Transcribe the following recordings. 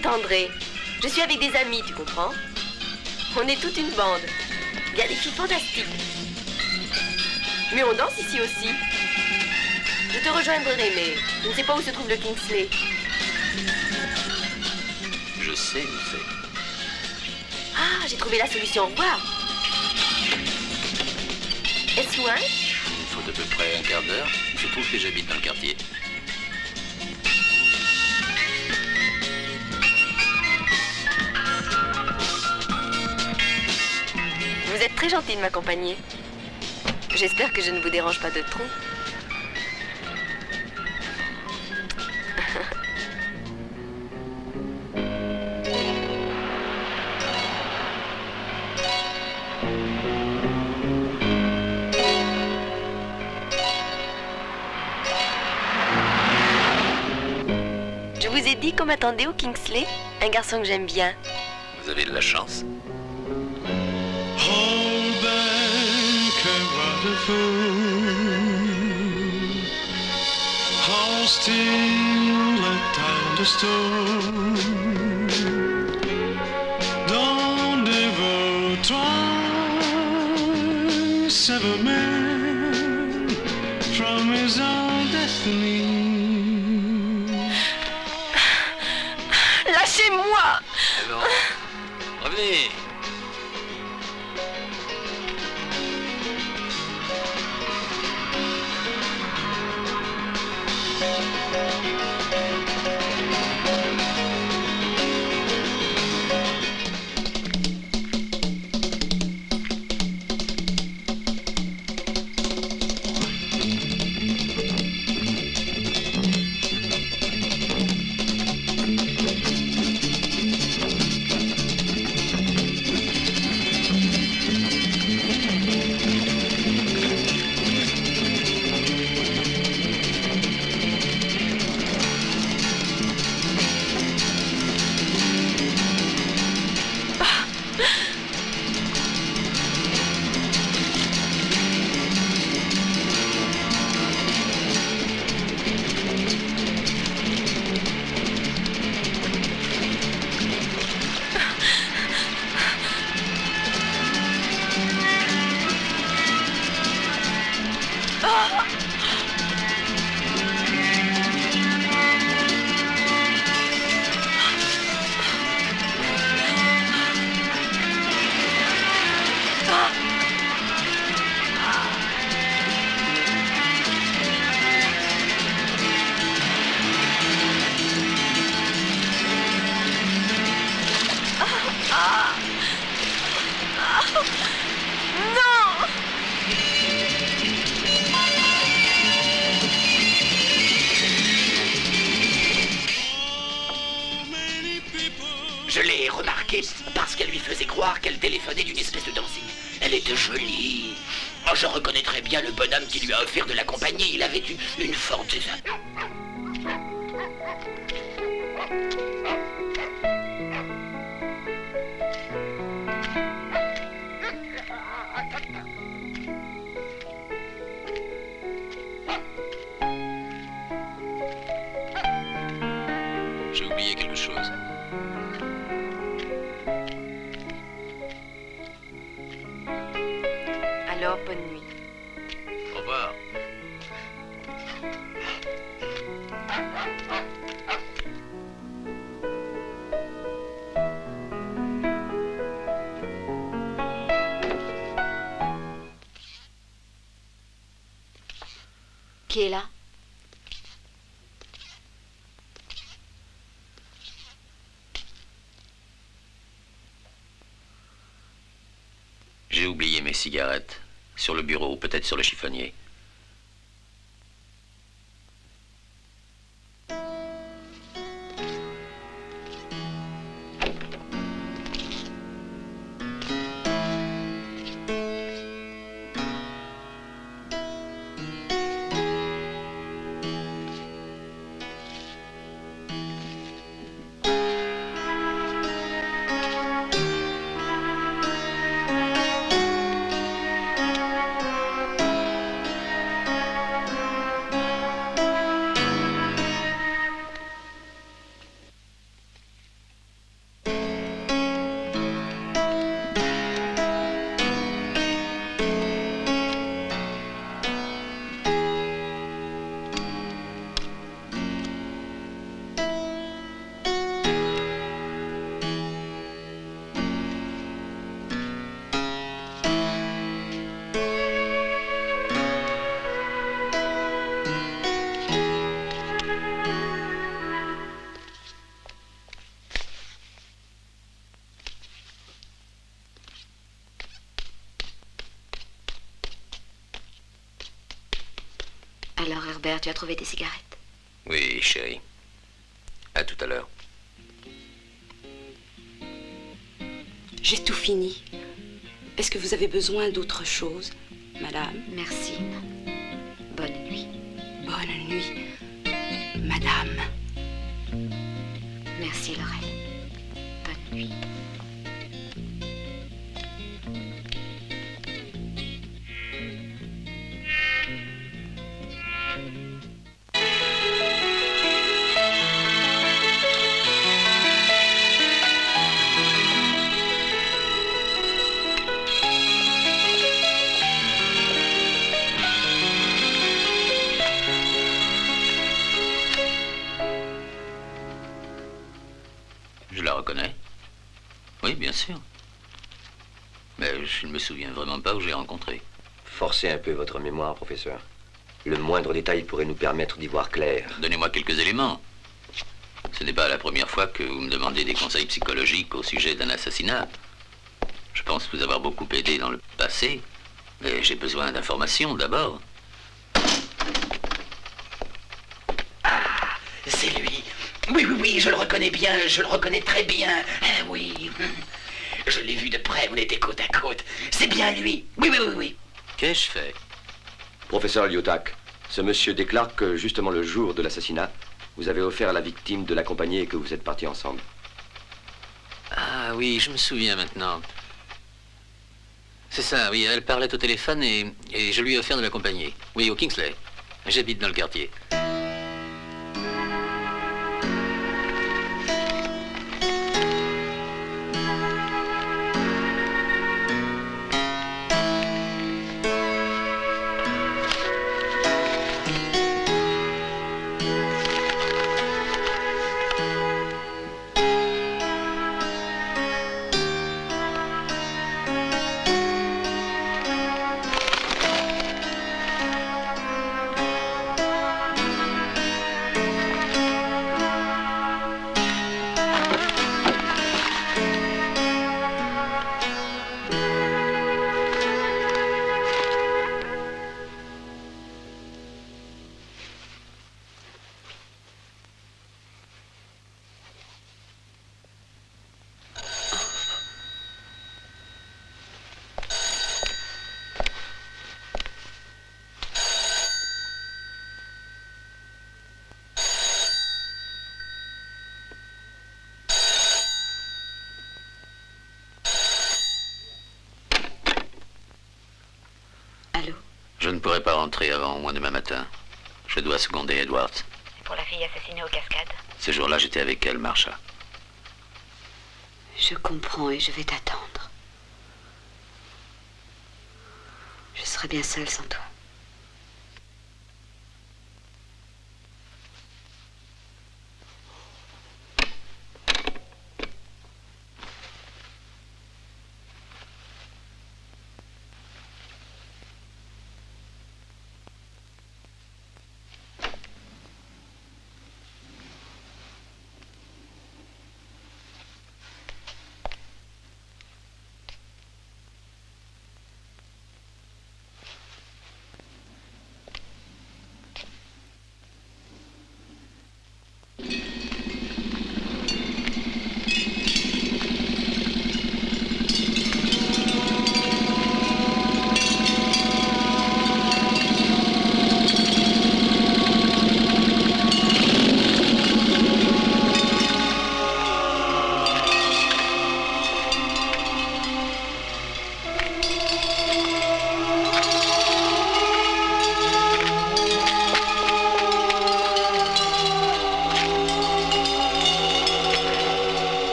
c'est André. Je suis avec des amis, tu comprends? On est toute une bande. Il y a des filles fantastiques. Mais on danse ici aussi. Je te rejoindrai, mais je ne sais pas où se trouve le Kingsley. Je sais où c'est. Ah, j'ai trouvé la solution. Au revoir. Est-ce loin? Il faut à peu près un quart d'heure. Je trouve que j'habite dans le quartier. Vous êtes très gentil de m'accompagner. J'espère que je ne vous dérange pas de trop. Je vous ai dit qu'on m'attendait au Kingsley, un garçon que j'aime bien. Vous avez de la chance. Hold back a waterfall. Hold still, let down the storm. Don't ever try sever man from his own destiny. Lâchez-moi! Alors, revenez. Je l'ai remarqué parce qu'elle lui faisait croire qu'elle téléphonait d'une espèce de dancing. Elle était jolie. Oh, je reconnaîtrais bien le bonhomme qui lui a offert de la compagnie. Il avait une forte... J'ai oublié quelque chose. Alors, bonne nuit. Au revoir. Qui est là? J'ai oublié mes cigarettes. Sur le bureau, peut-être sur le chiffonnier. tu as trouvé tes cigarettes? Oui, chérie. À tout à l'heure. J'ai tout fini. Est-ce que vous avez besoin d'autre chose, madame? Merci. Bonne nuit. Bonne nuit, madame. Merci, Laurel. Bonne nuit. Je la reconnais. Oui, bien sûr. Mais je ne me souviens vraiment pas où j'ai rencontré. Forcez un peu votre mémoire, professeur. Le moindre détail pourrait nous permettre d'y voir clair. Donnez-moi quelques éléments. Ce n'est pas la première fois que vous me demandez des conseils psychologiques au sujet d'un assassinat. Je pense vous avoir beaucoup aidé dans le passé, mais j'ai besoin d'informations d'abord. Ah, c'est lui. Oui, oui, oui, je le reconnais bien, je le reconnais très bien. Ah oui, je l'ai vu de près, on était côte à côte. C'est bien lui. Oui, oui, oui, oui. Qu'ai-je fait? Professeur Lyotak, ce monsieur déclare que justement le jour de l'assassinat, vous avez offert à la victime de l'accompagner et que vous êtes partis ensemble. Ah oui, je me souviens maintenant. C'est ça, oui, elle parlait au téléphone et je lui ai offert de l'accompagner. Oui, au Kingsley. J'habite dans le quartier. Allô? Je ne pourrai pas rentrer avant au moins demain matin. Je dois seconder Edwards. Et pour la fille assassinée aux cascades? Ce jour-là, j'étais avec elle, Marsha. Je comprends et je vais t'attendre. Je serai bien seule sans toi.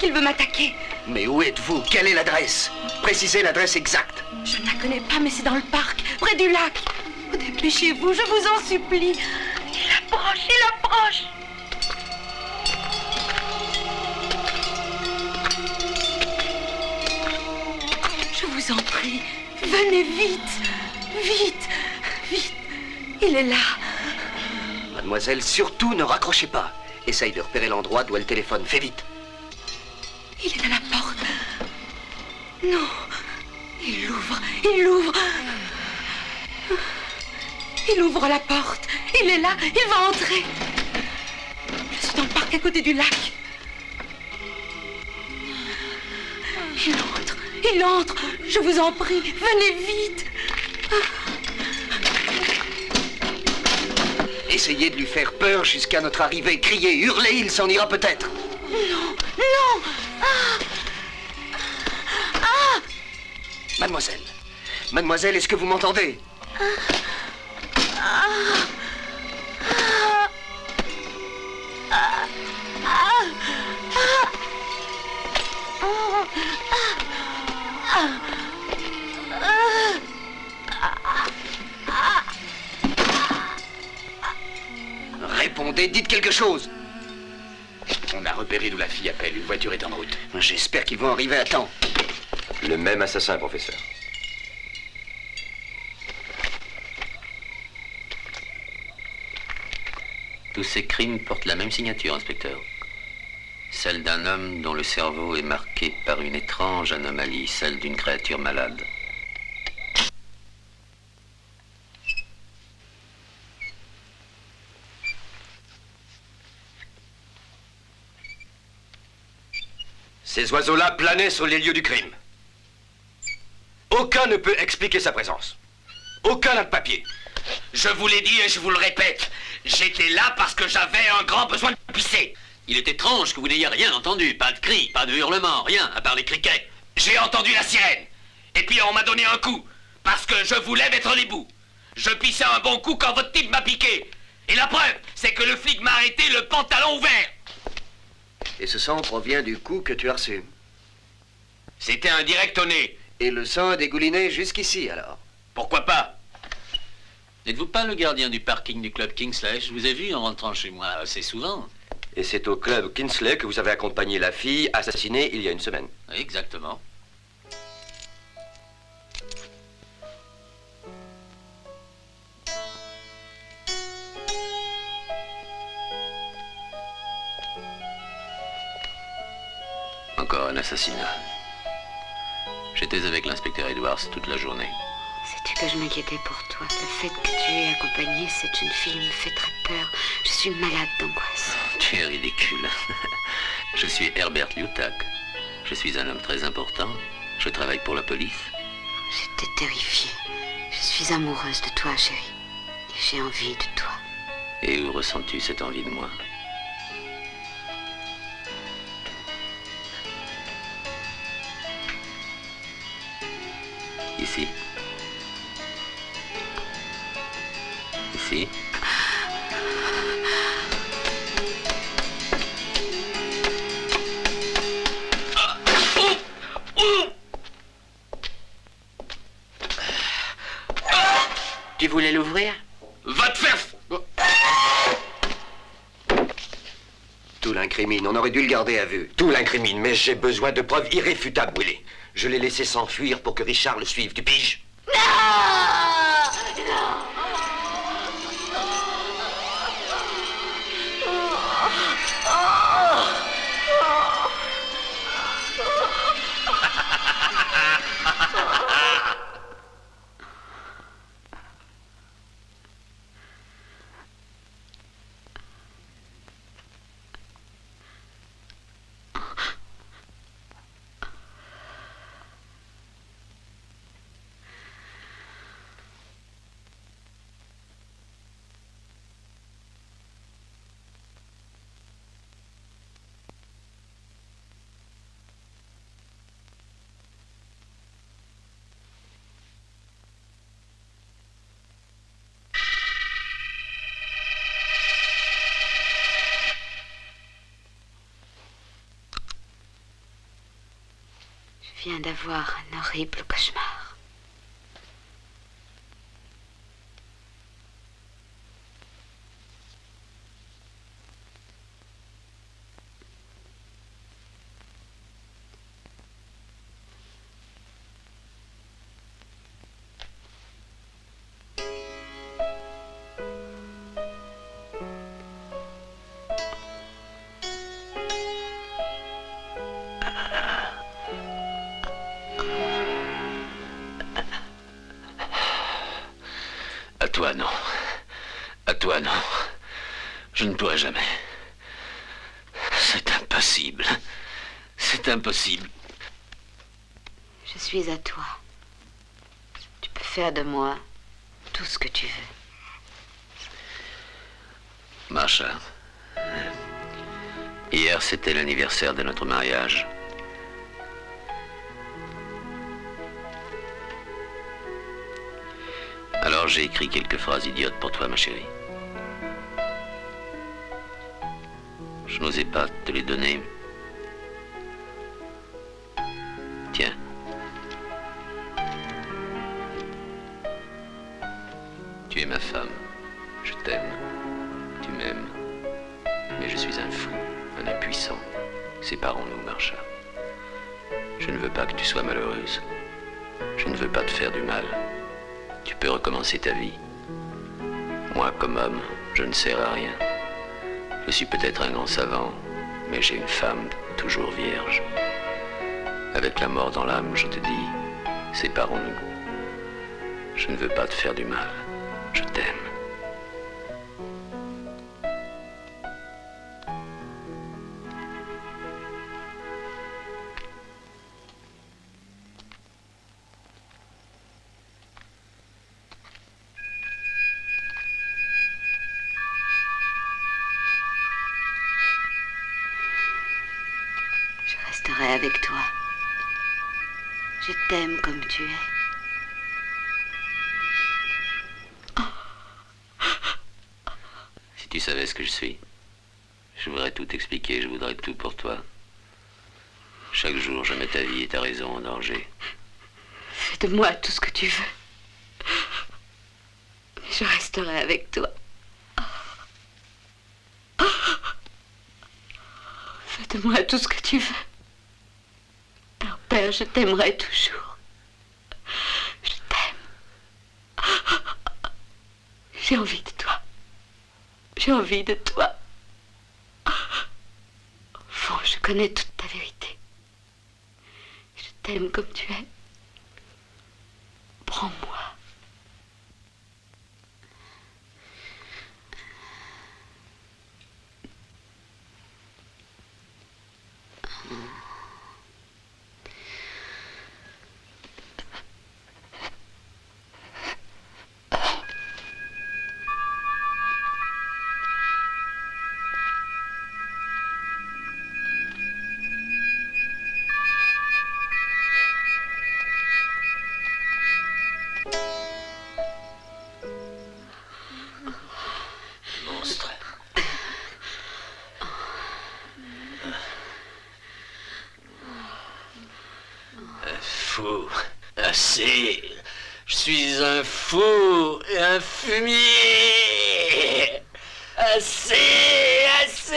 qu'il veut m'attaquer. Mais où êtes-vous? Quelle est l'adresse? Précisez l'adresse exacte. Je ne la connais pas, mais c'est dans le parc, près du lac. Dépêchez-vous, je vous en supplie. Il approche, il approche. Je vous en prie, venez vite, vite, vite. Il est là. Mademoiselle, surtout ne raccrochez pas. Essaye de repérer l'endroit d'où elle téléphone. Fais vite. Il est à la porte. Non. Il l'ouvre. Il l'ouvre. Il ouvre la porte. Il est là. Il va entrer. Je suis dans le parc à côté du lac. Il entre. Il entre. Je vous en prie. Venez vite. Essayez de lui faire peur jusqu'à notre arrivée. Criez, hurlez, il s'en ira peut-être. Non. Non. Mademoiselle. Mademoiselle, est-ce que vous m'entendez? Répondez, dites quelque chose. On a repéré d'où la fille appelle. Une voiture est en route. J'espère qu'ils vont arriver à temps. Le même assassin, professeur. Tous ces crimes portent la même signature, inspecteur. Celle d'un homme dont le cerveau est marqué par une étrange anomalie, celle d'une créature malade. Ces oiseaux-là planaient sur les lieux du crime. Aucun ne peut expliquer sa présence. Aucun n'a de papier. Je vous l'ai dit et je vous le répète. J'étais là parce que j'avais un grand besoin de pisser. Il est étrange que vous n'ayez rien entendu. Pas de cris, pas de hurlements, rien, à part les criquets. J'ai entendu la sirène. Et puis on m'a donné un coup. Parce que je voulais mettre les bouts. Je pissais un bon coup quand votre type m'a piqué. Et la preuve, c'est que le flic m'a arrêté le pantalon ouvert. Et ce sang provient du coup que tu as reçu. C'était un direct au nez. Et le sang a dégouliné jusqu'ici, alors. Pourquoi pas? N'êtes-vous pas le gardien du parking du club Kingsley? Je vous ai vu en rentrant chez moi assez souvent. Et c'est au club Kinsley que vous avez accompagné la fille assassinée il y a une semaine. Exactement. Encore un assassinat. J'étais avec l'inspecteur Edwards toute la journée. Sais-tu que je m'inquiétais pour toi? Le fait que tu aies accompagné cette jeune fille me fait très peur. Je suis malade d'angoisse. Tu es ridicule. Je suis Herbert Lutak. Je suis un homme très important. Je travaille pour la police. J'étais terrifiée. Je suis amoureuse de toi, chérie. Et j'ai envie de toi. Et où ressens-tu cette envie de moi? Ici. Ici. Tu voulais l'ouvrir? Va te faire... Tout l'incrimine, on aurait dû le garder à vue. Tout l'incrimine, mais j'ai besoin de preuves irréfutables, Willy. Je l'ai laissé s'enfuir pour que Richard le suive, tu piges? Je viens d'avoir un horrible cauchemar. toi, non. À toi, non. Je ne pourrai jamais. C'est impossible. C'est impossible. Je suis à toi. Tu peux faire de moi tout ce que tu veux. Marsha, hier c'était l'anniversaire de notre mariage. Alors j'ai écrit quelques phrases idiotes pour toi, ma chérie. Je n'osais pas te les donner. Tiens. Tu es ma femme. Je t'aime. Tu m'aimes. Mais je suis un fou, un impuissant. Séparons-nous, Marsha. Je ne veux pas que tu sois malheureuse. Je ne veux pas te faire du mal. Tu peux recommencer ta vie. Moi, comme homme, je ne sers à rien. Je suis peut-être un grand savant, mais j'ai une femme toujours vierge. Avec la mort dans l'âme, je te dis, séparons-nous. Je ne veux pas te faire du mal. Je t'aime. Je resterai avec toi. Je t'aime comme tu es. Si tu savais ce que je suis, je voudrais tout t'expliquer, je voudrais tout pour toi. Chaque jour, je mets ta vie et ta raison en danger. Fais de moi tout ce que tu veux. Mais je resterai avec toi. Fais de moi tout ce que tu veux. Alors, Père, je t'aimerai toujours. Je t'aime. J'ai envie de toi. J'ai envie de toi. Au fond, je connais toute ta vérité. Je t'aime comme tu es. Prends-moi. Monstre. Un fou. Assez. Je suis un fou et un fumier. Assez, assez.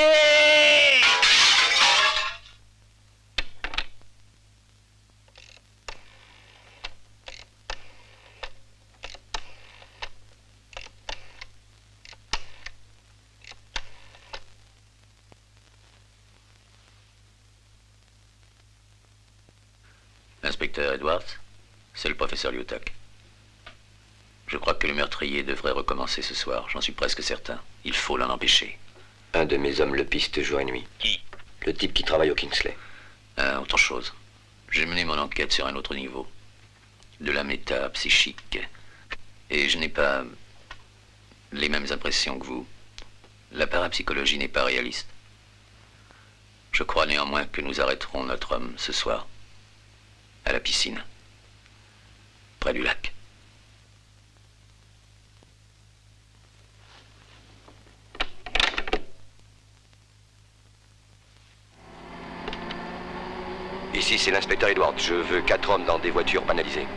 L'inspecteur Edwards, c'est le professeur Lyutak. Je crois que le meurtrier devrait recommencer ce soir, j'en suis presque certain. Il faut l'en empêcher. Un de mes hommes le piste jour et nuit. Qui? Le type qui travaille au Kingsley. Autre chose. J'ai mené mon enquête sur un autre niveau. De la métapsychique. Et je n'ai pas les mêmes impressions que vous. La parapsychologie n'est pas réaliste. Je crois néanmoins que nous arrêterons notre homme ce soir. À la piscine. Près du lac. Ici, c'est l'inspecteur Edwards. Je veux 4 hommes dans des voitures banalisées.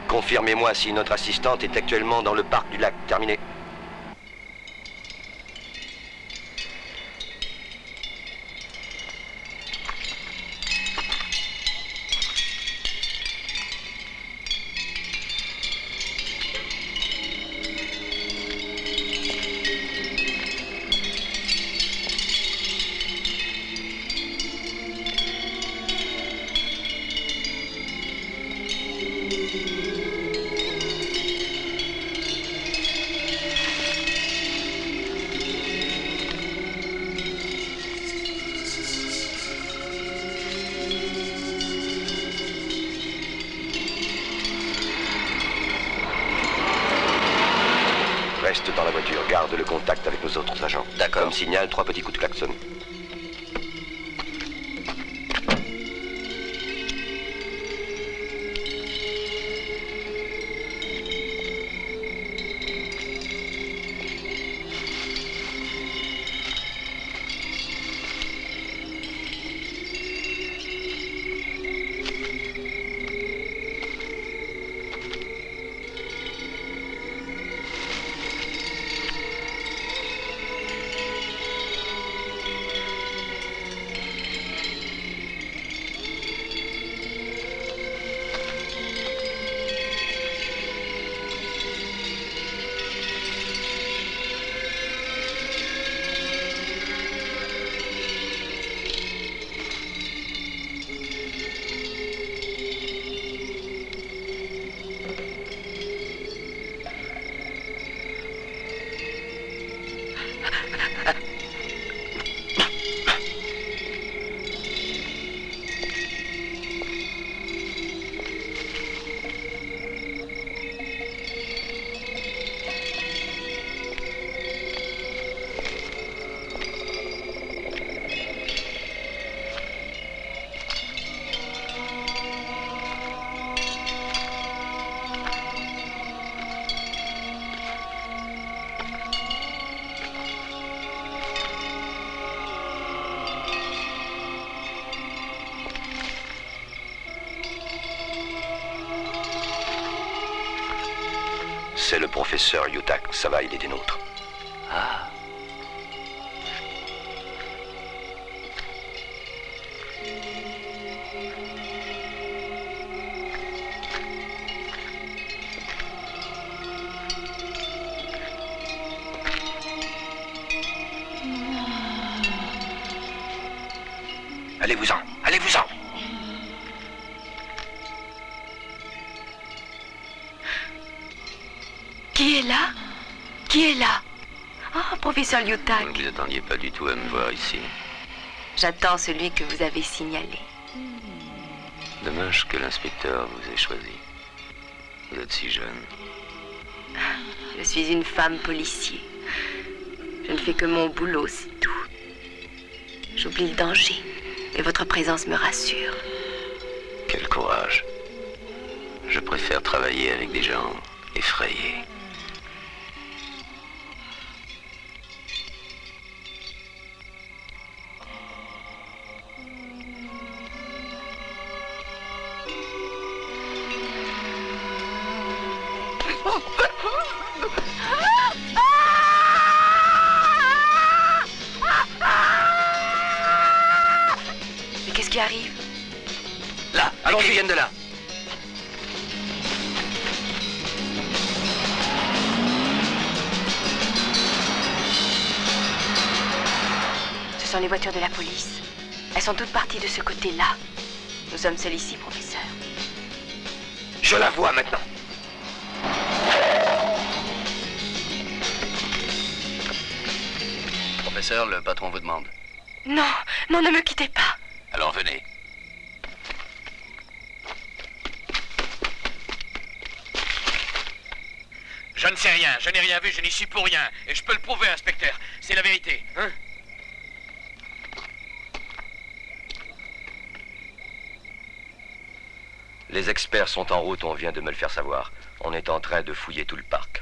Confirmez-moi si notre assistante est actuellement dans le parc du lac. Terminé. D'accord. Comme signal, 3 petits coups de klaxon. C'est le professeur Yutak. Ça va, il est des nôtres. Ah. Allez-vous-en, allez-vous-en. Qui est là? Qui est là? Ah, professeur Yutak. Vous ne vous attendiez pas du tout à me voir ici. J'attends celui que vous avez signalé. Dommage que l'inspecteur vous ait choisi. Vous êtes si jeune. Je suis une femme policier. Je ne fais que mon boulot, c'est tout. J'oublie le danger. Et votre présence me rassure. Quel courage. Je préfère travailler avec des gens effrayés. Mais qu'est-ce qui arrive? Là, allons, ils viennent de là. Ce sont les voitures de la police. Elles sont toutes parties de ce côté-là. Nous sommes seuls ici, professeur. Je la vois maintenant. Professeur, le patron vous demande. Non, non, ne me quittez pas. Alors venez. Je ne sais rien, je n'ai rien vu, je n'y suis pour rien. Et je peux le prouver, inspecteur. C'est la vérité, hein? Les experts sont en route, on vient de me le faire savoir. On est en train de fouiller tout le parc.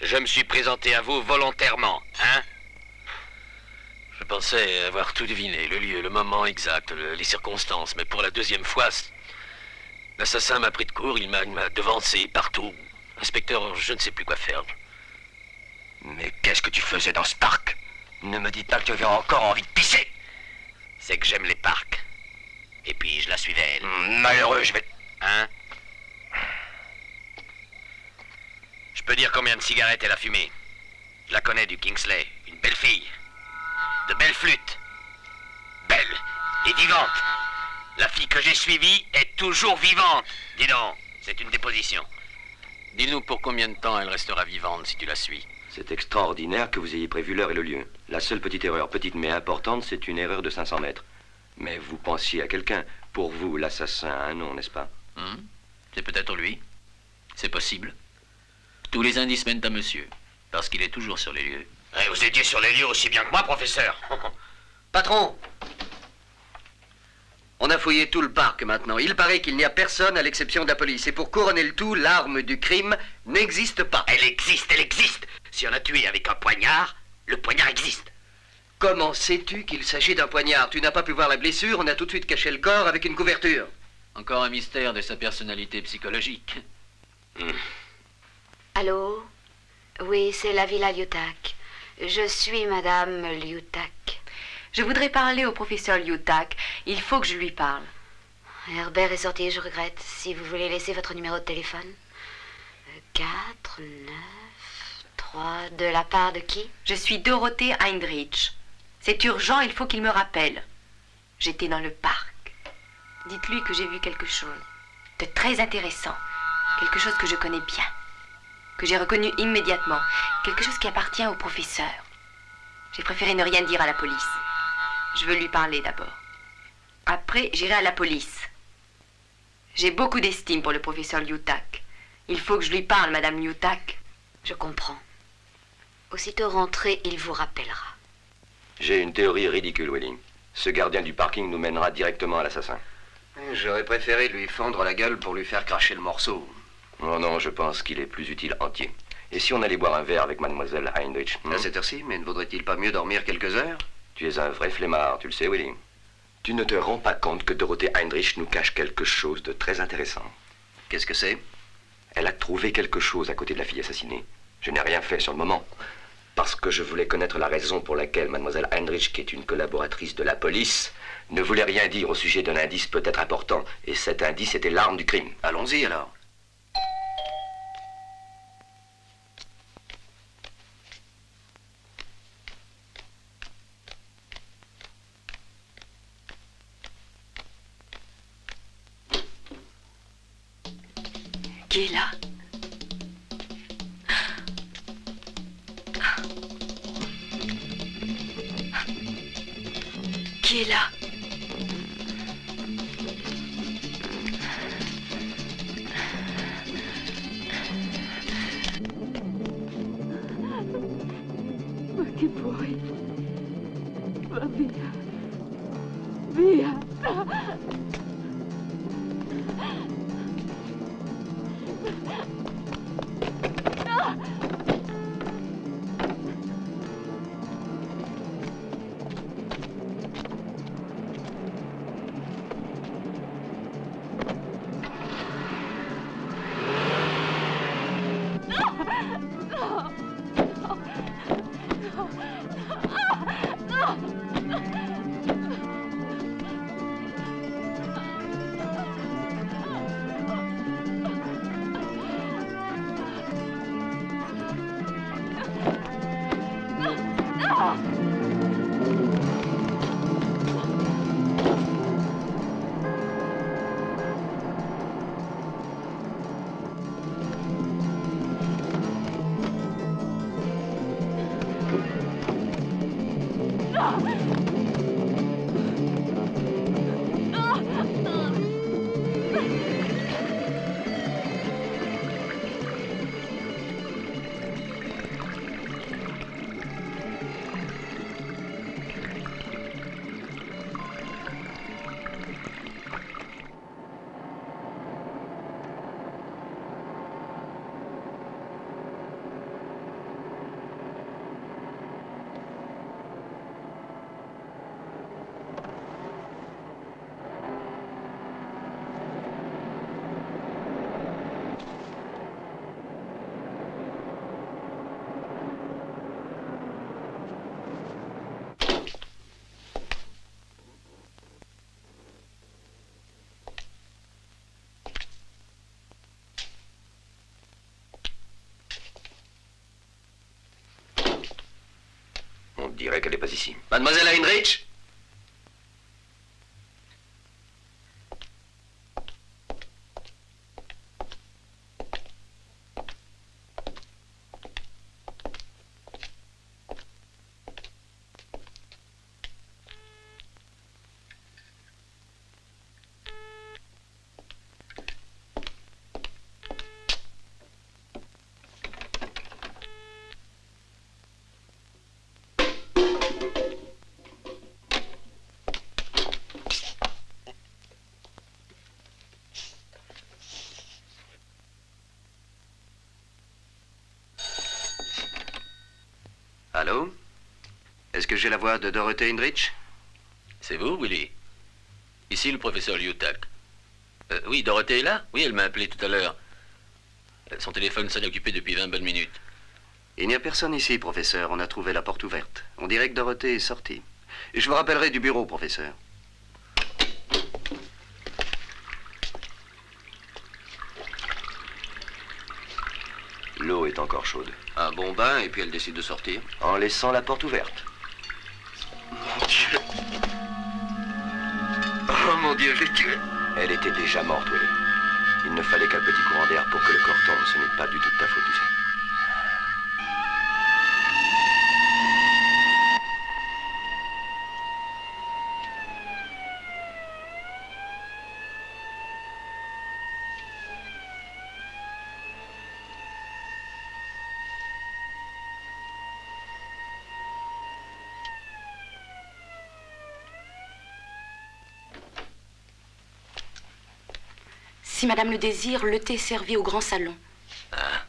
Je me suis présenté à vous volontairement, hein? Je pensais avoir tout deviné, le lieu, le moment exact, les circonstances. Mais pour la deuxième fois, l'assassin m'a pris de court, il m'a devancé partout. Inspecteur, je ne sais plus quoi faire. Mais qu'est-ce que tu faisais dans ce parc? Ne me dis pas que tu avais encore envie de pisser. C'est que j'aime les parcs. Et puis je la suivais, elle. Malheureux, je vais... Hein? Je peux dire combien de cigarettes elle a fumé. Je la connais du Kingsley. Une belle fille. De belles flûtes. Belle et vivante. La fille que j'ai suivie est toujours vivante. Dis donc, c'est une déposition. Dis-nous pour combien de temps elle restera vivante si tu la suis. C'est extraordinaire que vous ayez prévu l'heure et le lieu. La seule petite erreur, petite mais importante, c'est une erreur de 500 mètres. Mais vous pensiez à quelqu'un. Pour vous, l'assassin a un nom, n'est-ce pas? C'est peut-être lui. C'est possible. Tous les indices mènent à monsieur, parce qu'il est toujours sur les lieux. Eh, vous étiez sur les lieux aussi bien que moi, professeur. Patron, on a fouillé tout le parc maintenant. Il paraît qu'il n'y a personne à l'exception de la police. Et pour couronner le tout, l'arme du crime n'existe pas. Elle existe, elle existe. Si on a tué avec un poignard, le poignard existe. Comment sais-tu qu'il s'agit d'un poignard? Tu n'as pas pu voir la blessure, on a tout de suite caché le corps avec une couverture. Encore un mystère de sa personnalité psychologique. Allô? Oui, c'est la Villa Liutak. Je suis Madame Liutak. Je voudrais parler au professeur Liutak. Il faut que je lui parle. Herbert est sorti, je regrette. Si vous voulez laisser votre numéro de téléphone. 4, 9, 3... De la part de qui? Je suis Dorothée Heinrich. C'est urgent, il faut qu'il me rappelle. J'étais dans le parc. Dites-lui que j'ai vu quelque chose de très intéressant. Quelque chose que je connais bien. Que j'ai reconnu immédiatement. Quelque chose qui appartient au professeur. J'ai préféré ne rien dire à la police. Je veux lui parler d'abord. Après, j'irai à la police. J'ai beaucoup d'estime pour le professeur Liutak. Il faut que je lui parle, Madame Liutak. Je comprends. Aussitôt rentré, il vous rappellera. J'ai une théorie ridicule, Willing. Ce gardien du parking nous mènera directement à l'assassin. J'aurais préféré lui fendre la gueule pour lui faire cracher le morceau. Oh non, je pense qu'il est plus utile entier. Et si on allait boire un verre avec mademoiselle Heinrich À cette heure-ci, mais ne vaudrait-il pas mieux dormir quelques heures? Tu es un vrai flemmard, tu le sais, Willing. Tu ne te rends pas compte que Dorothée Heinrich nous cache quelque chose de très intéressant. Qu'est-ce que c'est? Elle a trouvé quelque chose à côté de la fille assassinée. Je n'ai rien fait sur le moment. Parce que je voulais connaître la raison pour laquelle mademoiselle Heinrich, qui est une collaboratrice de la police, ne voulait rien dire au sujet d'un indice peut-être important. Et cet indice était l'arme du crime. Allons-y alors. Qui est là? Qui est là? Ma che vuoi? Va via. Via. On dirait qu'elle n'est pas ici. Mademoiselle Heinrich? j'ai la voix de Dorothée Heinrich? C'est vous, Willy? Ici, le professeur Liutak. Oui, Dorothée est là? Oui, elle m'a appelé tout à l'heure. Son téléphone s'en est occupé depuis 20 bonnes minutes. Il n'y a personne ici, professeur. On a trouvé la porte ouverte. On dirait que Dorothée est sortie. Je vous rappellerai du bureau, professeur. L'eau est encore chaude. Un bon bain, et puis elle décide de sortir. En laissant la porte ouverte. Mon Dieu. Oh mon Dieu, je l'ai tuée. Elle était déjà morte, Willy. Il ne fallait qu'un petit courant d'air pour que le corps tombe. Ce n'est pas du tout de ta faute, tu sais. Si madame le désire, le thé est servi au grand salon. Ah.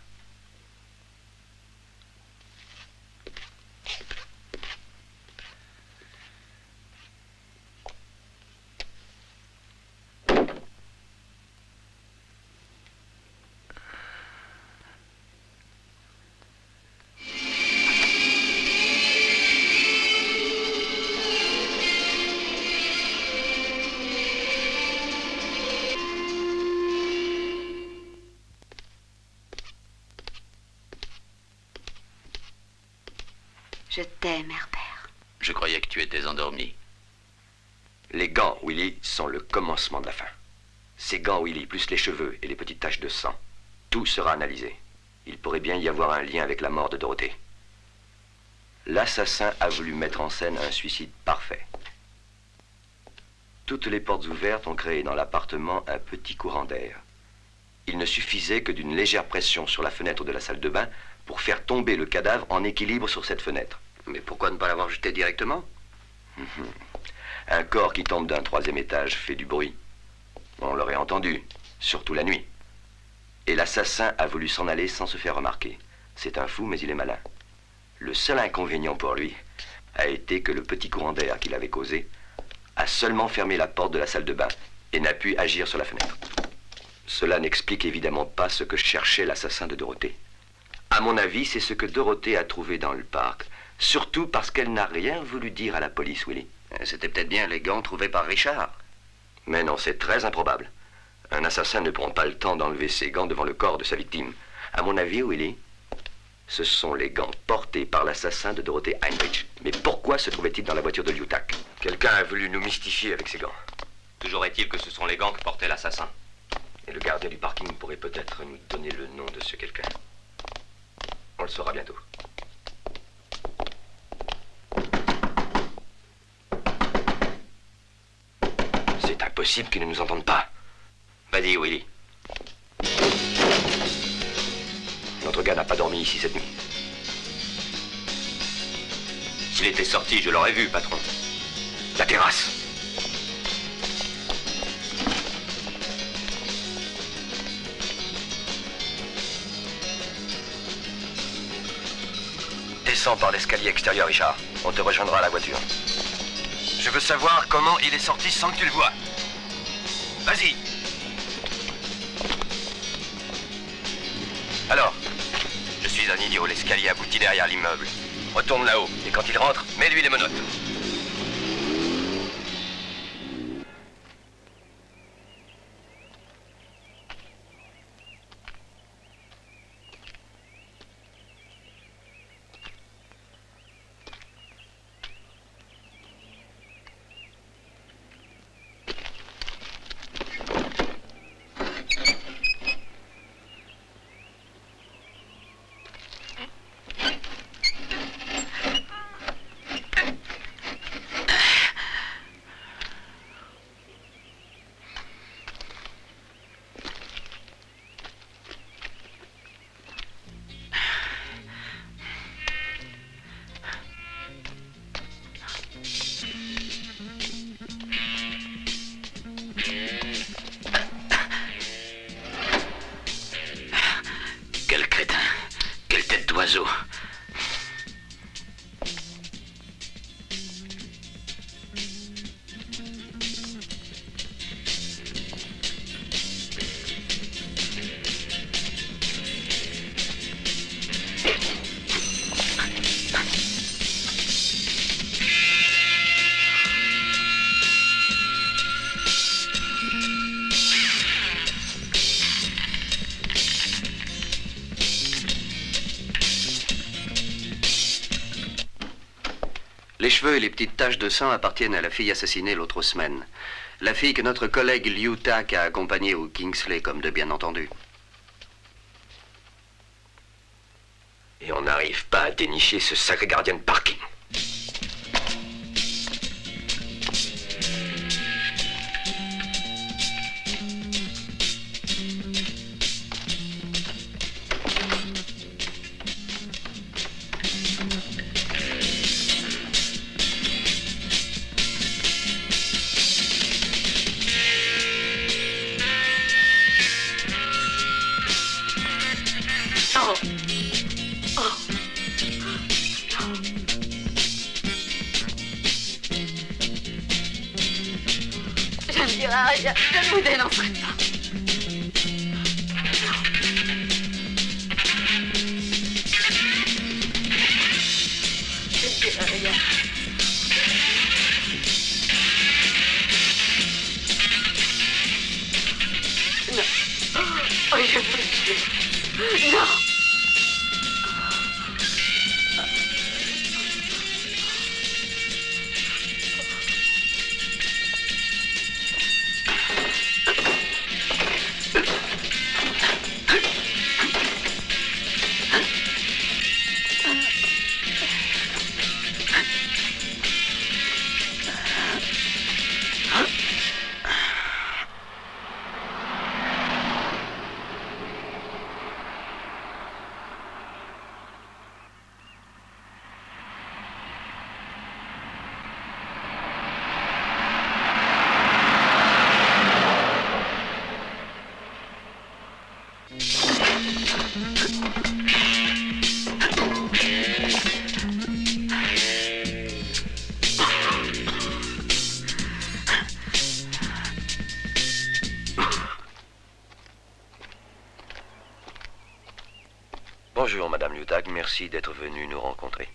Je t'aime, Herbert. Je croyais que tu étais endormi. Les gants, Willy, sont le commencement de la fin. Ces gants, Willy, plus les cheveux et les petites taches de sang, tout sera analysé. Il pourrait bien y avoir un lien avec la mort de Dorothée. L'assassin a voulu mettre en scène un suicide parfait. Toutes les portes ouvertes ont créé dans l'appartement un petit courant d'air. Il ne suffisait que d'une légère pression sur la fenêtre de la salle de bain pour faire tomber le cadavre en équilibre sur cette fenêtre. Mais pourquoi ne pas l'avoir jeté directement? Un corps qui tombe d'un 3e étage fait du bruit. On l'aurait entendu, surtout la nuit. Et l'assassin a voulu s'en aller sans se faire remarquer. C'est un fou, mais il est malin. Le seul inconvénient pour lui a été que le petit courant d'air qu'il avait causé a seulement fermé la porte de la salle de bain et n'a pu agir sur la fenêtre. Cela n'explique évidemment pas ce que cherchait l'assassin de Dorothée. À mon avis, c'est ce que Dorothée a trouvé dans le parc. Surtout parce qu'elle n'a rien voulu dire à la police, Willy. C'était peut-être bien les gants trouvés par Richard. Mais non, c'est très improbable. Un assassin ne prend pas le temps d'enlever ses gants devant le corps de sa victime. À mon avis, Willy, ce sont les gants portés par l'assassin de Dorothée Heinrich. Mais pourquoi se trouvait-il dans la voiture de Liutak? Quelqu'un a voulu nous mystifier avec ces gants. Toujours est-il que ce sont les gants que portait l'assassin. Et le gardien du parking pourrait peut-être nous donner le nom de ce quelqu'un. On le saura bientôt. C'est impossible qu'ils ne nous entendent pas. Vas-y, Willy. Notre gars n'a pas dormi ici cette nuit. S'il était sorti, je l'aurais vu, patron. La terrasse. Descends par l'escalier extérieur, Richard. On te rejoindra à la voiture. Je veux savoir comment il est sorti sans que tu le vois. Vas-y. Alors, je suis un idiot, l'escalier aboutit derrière l'immeuble. Retourne là-haut, et quand il rentre, mets-lui les menottes. cheveux et les petites taches de sang appartiennent à la fille assassinée l'autre semaine. La fille que notre collègue Liu Tak a accompagnée au Kingsley, comme de bien entendu. Et on n'arrive pas à dénicher ce sacré gardien de parking. Je ne dirai rien, je ne vous dénoncerai pas. Je ne dirai rien. Non. Oh, je vous le jure. Non. Bonjour, Madame Liu Tak, merci d'être venue nous rencontrer.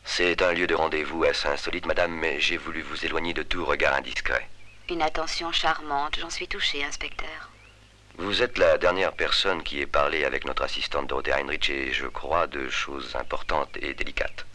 C'est un lieu de rendez-vous assez insolite, Madame, mais j'ai voulu vous éloigner de tout regard indiscret. Une attention charmante, j'en suis touchée, inspecteur. Vous êtes la dernière personne qui ait parlé avec notre assistante Dorothée Heinrich et je crois de choses importantes et délicates.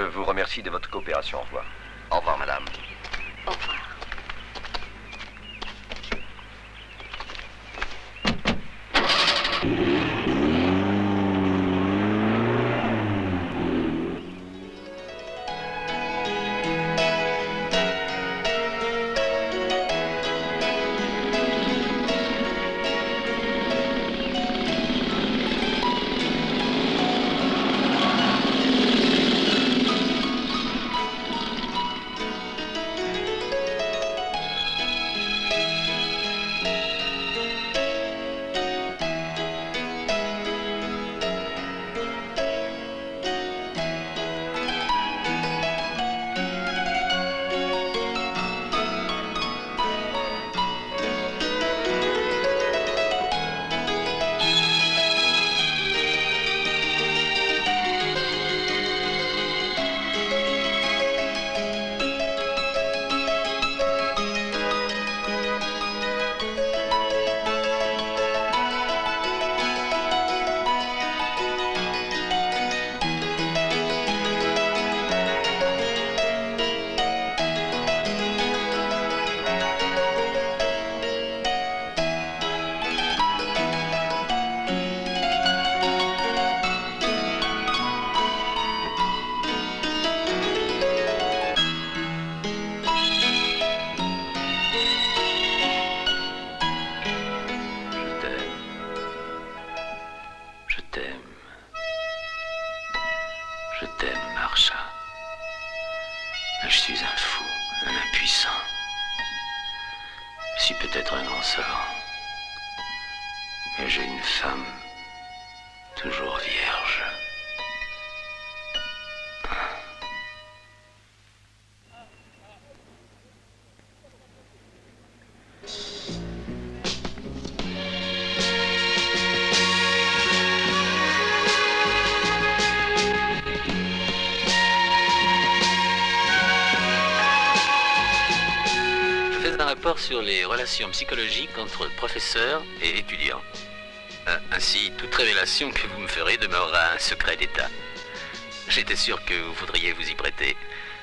Je vous remercie de votre coopération. Au revoir. Au revoir, madame. Au revoir. Je t'aime, Marsha. Je suis un fou, un impuissant. Je suis peut-être un grand savant. Mais j'ai une femme toujours vierge. Sur les relations psychologiques entre professeurs et étudiants. Ainsi, toute révélation que vous me ferez demeurera un secret d'État. J'étais sûr que vous voudriez vous y prêter.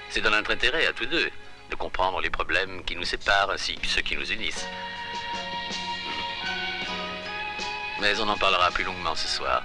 C'est dans notre intérêt à tous deux de comprendre les problèmes qui nous séparent ainsi que ceux qui nous unissent. Mais on en parlera plus longuement ce soir.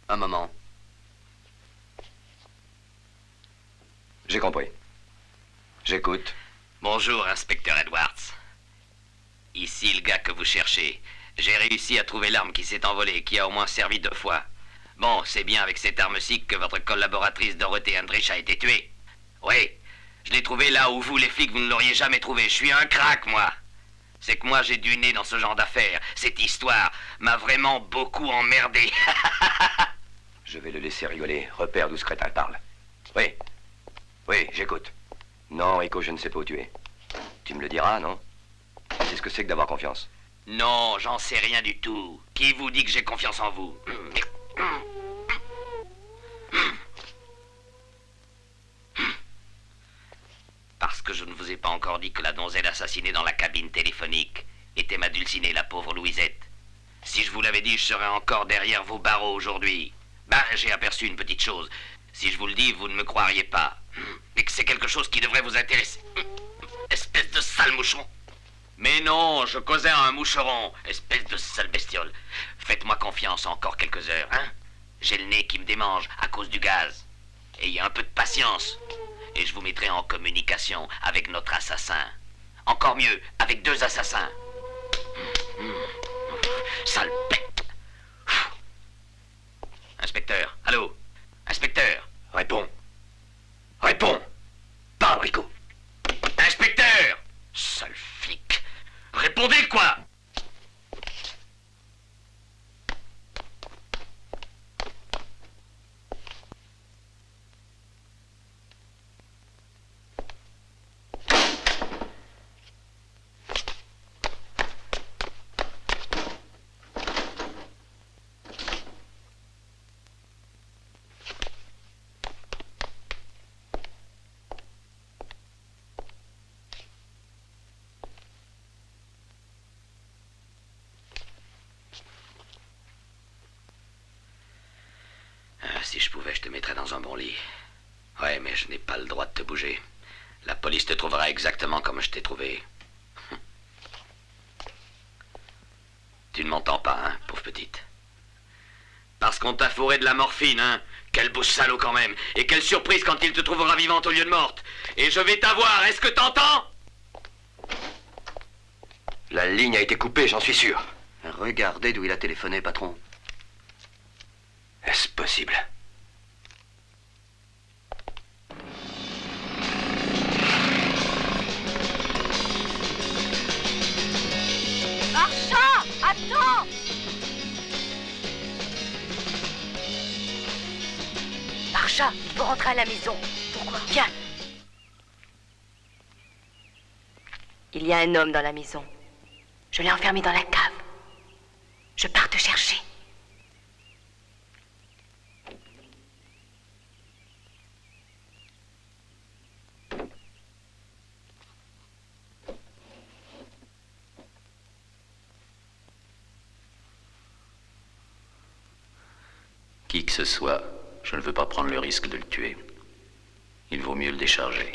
Un moment. J'ai compris. J'écoute. Bonjour, inspecteur Edwards. Ici le gars que vous cherchez. J'ai réussi à trouver l'arme qui s'est envolée, qui a au moins servi 2 fois. Bon, c'est bien avec cette arme-ci que votre collaboratrice Dorothée Hendrich a été tuée. Oui, je l'ai trouvée là où vous, les flics, vous ne l'auriez jamais trouvée. Je suis un crack, moi. C'est que moi, j'ai du nez dans ce genre d'affaires. Cette histoire m'a vraiment beaucoup emmerdé. Je vais le laisser rigoler. Repère d'où ce crétin parle. Oui. Oui, j'écoute. Non, Rico, je ne sais pas où tu es. Tu me le diras, non? C'est ce que c'est que d'avoir confiance. Non, j'en sais rien du tout. Qui vous dit que j'ai confiance en vous? Parce que je ne vous ai pas encore dit que la donzelle assassinée dans la cabine téléphonique était ma dulcinée, la pauvre Louisette. Si je vous l'avais dit, je serais encore derrière vos barreaux aujourd'hui. Ben, j'ai aperçu une petite chose. Si je vous le dis, vous ne me croiriez pas. Mais que c'est quelque chose qui devrait vous intéresser. Espèce de sale moucheron. Mais non, je causais à un moucheron. Espèce de sale bestiole. Faites-moi confiance encore quelques heures, hein. J'ai le nez qui me démange à cause du gaz. Ayez un peu de patience. Et je vous mettrai en communication avec notre assassin. Encore mieux, avec 2 assassins. Sale bête. Inspecteur, allô? Inspecteur. Réponds. Réponds. Parle, Rico. Inspecteur. Sale flic. Répondez, quoi? te mettrai dans un bon lit. Ouais, mais je n'ai pas le droit de te bouger. La police te trouvera exactement comme je t'ai trouvé. Tu ne m'entends pas, hein, pauvre petite? Parce qu'on t'a fourré de la morphine, hein? Quel beau salaud quand même. Et quelle surprise quand il te trouvera vivante au lieu de morte. Et je vais t'avoir, est-ce que t'entends? La ligne a été coupée, j'en suis sûr. Regardez d'où il a téléphoné, patron. Est-ce possible? Marchand, attends! Marchand, il faut rentrer à la maison. Pourquoi? Viens. Il y a un homme dans la maison. Je l'ai enfermé dans la cave. Je pars te chercher. Qui que ce soit, je ne veux pas prendre le risque de le tuer. Il vaut mieux le décharger.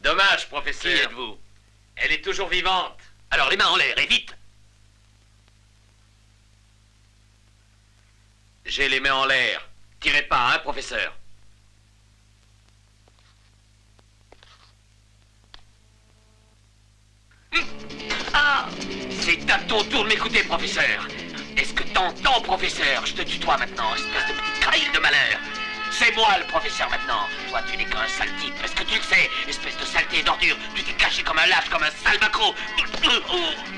Dommage, professeur. Qui êtes-vous? Elle est toujours vivante. Alors les mains en l'air, et vite! J'ai les mains en l'air. Tirez pas, hein, professeur? Ah! C'est à ton tour de m'écouter, professeur. Est-ce que t'entends, professeur? Je te tutoie maintenant, espèce de petite traîne de malheur. C'est moi le professeur maintenant. Toi, tu n'es qu'un sale type. Est-ce que tu le sais? Espèce de saleté et d'ordure. Tu t'es caché comme un lâche, comme un sale macro.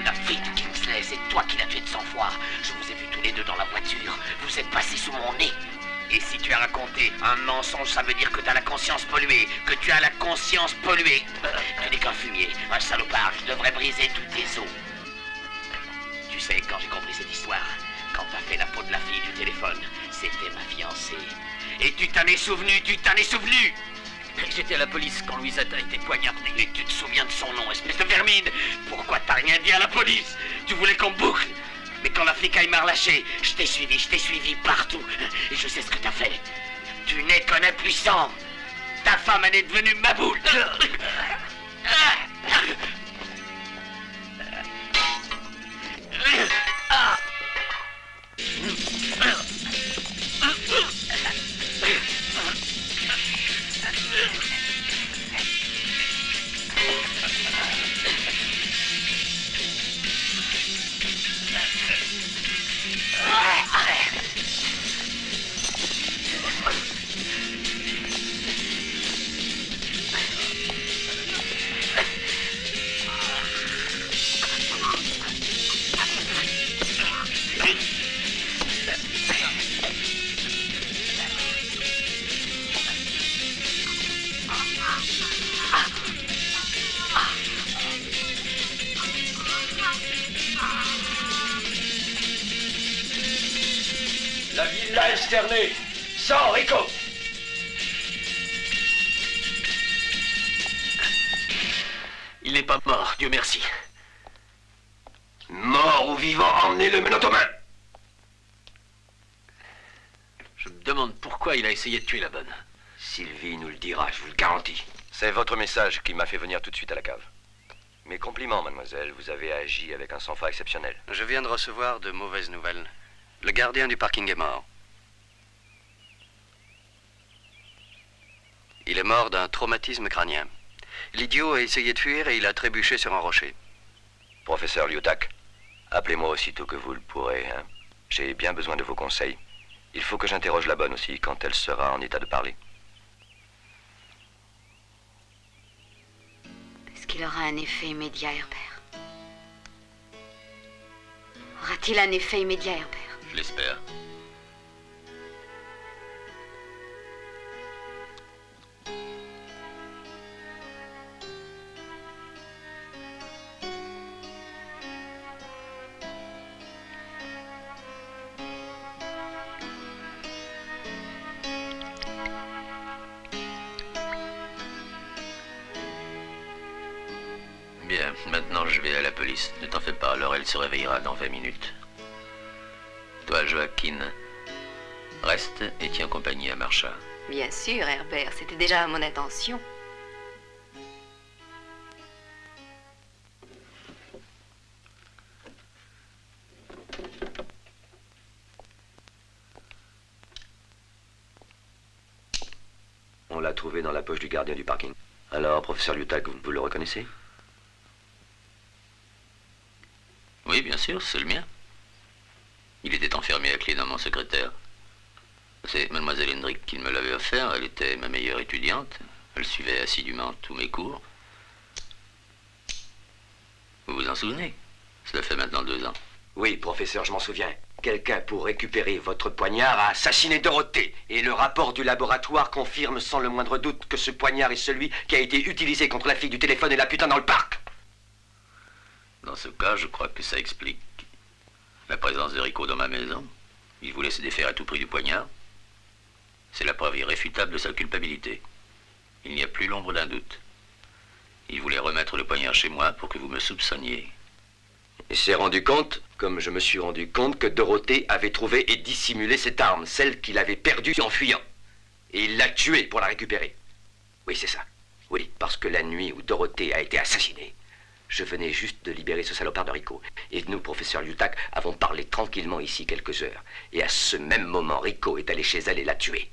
La fille de Kingsley, c'est toi qui l'as tué de sang-froid. Je vous ai vus tous les deux dans la voiture. Vous êtes passés sous mon nez. Et si tu as raconté un mensonge, ça veut dire que tu as la conscience polluée. Que tu as la conscience polluée. Tu n'es qu'un fumier, un salopard. Je devrais briser tous tes os. Tu sais, quand j'ai compris cette histoire, quand t'as fait la peau de la fille du téléphone, c'était ma fiancée. Et tu t'en es souvenu, tu t'en es souvenu. J'étais à la police quand Louisette a été poignardée. Et tu te souviens de son nom, espèce de vermine. Pourquoi t'as rien dit à la police? Tu voulais qu'on boucle. Mais quand la flicaille m'a relâché, je t'ai suivi partout. Et je sais ce que t'as fait. Tu n'es qu'un impuissant. Ta femme, elle est devenue ma boule. La villa est cernée. Sors, Rico. Il n'est pas mort, Dieu merci. Mort ou vivant, emmenez-le menottes aux mains. Je me demande pourquoi il a essayé de tuer la bonne. Sylvie nous le dira, je vous le garantis. C'est votre message qui m'a fait venir tout de suite à la cave. Mes compliments, mademoiselle. Vous avez agi avec un sang-froid exceptionnel. Je viens de recevoir de mauvaises nouvelles. Le gardien du parking est mort. Il est mort d'un traumatisme crânien. L'idiot a essayé de fuir et il a trébuché sur un rocher. Professeur Liutak, appelez-moi aussitôt que vous le pourrez. Hein. J'ai bien besoin de vos conseils. Il faut que j'interroge la bonne aussi quand elle sera en état de parler. Est-ce qu'il aura un effet immédiat, Herbert? Aura-t-il un effet immédiat, Herbert? Je l'espère. Bien, maintenant je vais à la police. Ne t'en fais pas, Laurel se réveillera dans 20 minutes. Toi, Joaquin, reste et tiens compagnie à Marcia. Bien sûr, Herbert, c'était déjà mon intention. On l'a trouvé dans la poche du gardien du parking. Alors, professeur Liutak, vous le reconnaissez? Oui, bien sûr, c'est le mien. Il était enfermé à clé dans mon secrétaire. C'est mademoiselle Hendrick qui me l'avait offert. Elle était ma meilleure étudiante. Elle suivait assidûment tous mes cours. Vous vous en souvenez? Cela fait maintenant 2 ans. Oui, professeur, je m'en souviens. Quelqu'un, pour récupérer votre poignard, a assassiné Dorothée. Et le rapport du laboratoire confirme sans le moindre doute que ce poignard est celui qui a été utilisé contre la fille du téléphone et la putain dans le parc. Dans ce cas, je crois que ça explique la présence de Rico dans ma maison. Il voulait se défaire à tout prix du poignard. C'est la preuve irréfutable de sa culpabilité. Il n'y a plus l'ombre d'un doute. Il voulait remettre le poignard chez moi pour que vous me soupçonniez. Il s'est rendu compte, comme je me suis rendu compte, que Dorothée avait trouvé et dissimulé cette arme, celle qu'il avait perdue en fuyant. Et il l'a tuée pour la récupérer. Oui, c'est ça. Oui, parce que la nuit où Dorothée a été assassinée, je venais juste de libérer ce salopard de Rico. Et nous, professeur Liutak, avons parlé tranquillement ici quelques heures. Et à ce même moment, Rico est allé chez elle et l'a tuée.